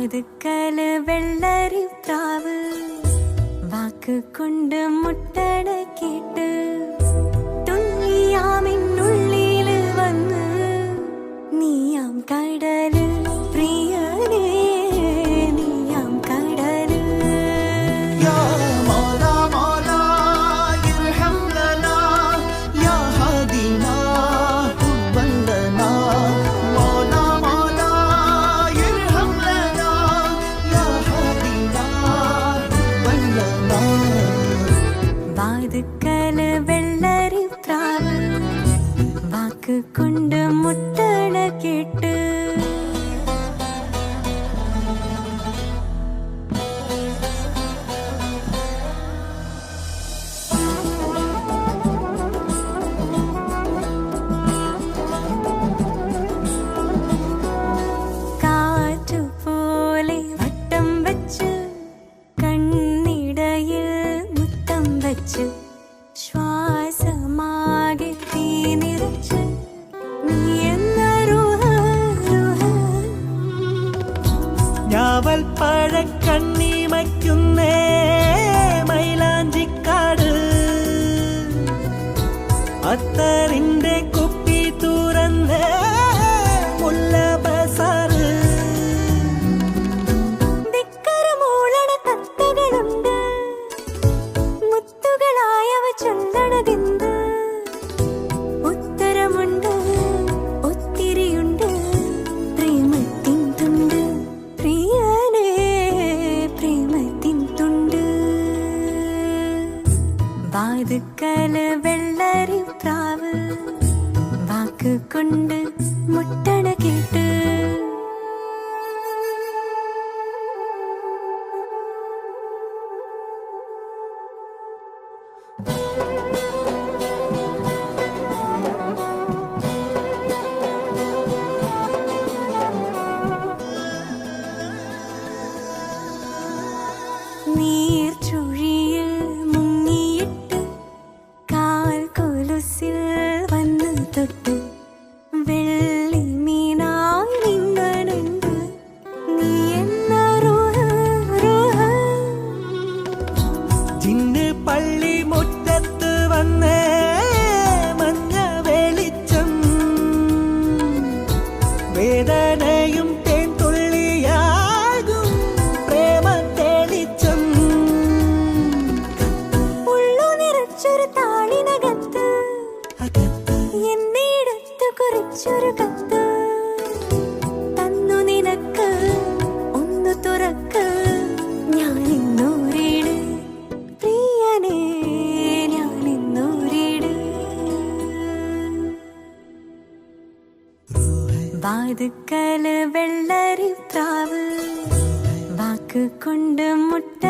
വാതുക്കല് വെള്ളരി പ്രാവ് വാക്ക് കൊണ്ട് മുട്ടട കേട്ട് തുള്ളിയാമിനുള്ളില് വന്ന് നീയാം കടല് പ്രിയനേ നീയാം കടല് വാതുക്കല് വെള്ളരി പ്രാവ് വാക്ക് കൊണ്ട് മുട്ടട കേട്ട് കാറ്റുപോലെ വട്ടം വെച്ച് കണ്ണിടയിൽ മുത്തം വെച്ച് ശ്വാസമാകെ തീ നിറച്ച് നീ എന്ന ഞാവൽ പഴക്കണ്ണിമയ്ക്കുന്നേ മൈലാഞ്ചിക്കാട് അത്തറിന്റെ കുപ്പി തുറന്ന് മുല്ല ബസാറ് ദിക്കരമൂളണ കത്തുകളുണ്ട് മുത്തുകളായവ ചൊല്ലണതെന്ത് ഉത്തരമുണ്ട് ഒത്തിരിയുണ്ട് പ്രേമത്തിൻ തുണ്ട് പ്രിയനേ പ്രേമത്തിൻ തുണ്ട് വാതുക്കല് വെള്ളരി പ്രാവ് വാക്ക് കൊണ്ട് മുട്ടണ കേട്ട് നീർച്ചുഴിയിൽ മുങ്ങിയിട്ട് കാൽ കൊലുസിൽ വന്ന് തൊട്ട് വെള്ളി മീനായി നിങ്ങളുണ്ട് നീ എന്ന ജിന്ന് പള്ളി മുറ്റത്ത് വന്നേ മഞ്ഞ വെളിച്ചം വേദനയും തേൻ തുള്ളിയാകും പ്രേമ തെളിച്ചം ഉള്ളു നിറച്ചൊരു താളിനകത്ത് എന്നിടത്ത് കുറിച്ചൊരു കത്ത് തന്നു നിനക്ക് ഒന്ന് തുറക്ക് ഞാനിന്നൂരീട് പ്രിയനേ ഞാനിന്നൂരീട് വാതുക്കല് വെള്ളരി പ്രാവ് വാക്ക് കൊണ്ട് മുട്ട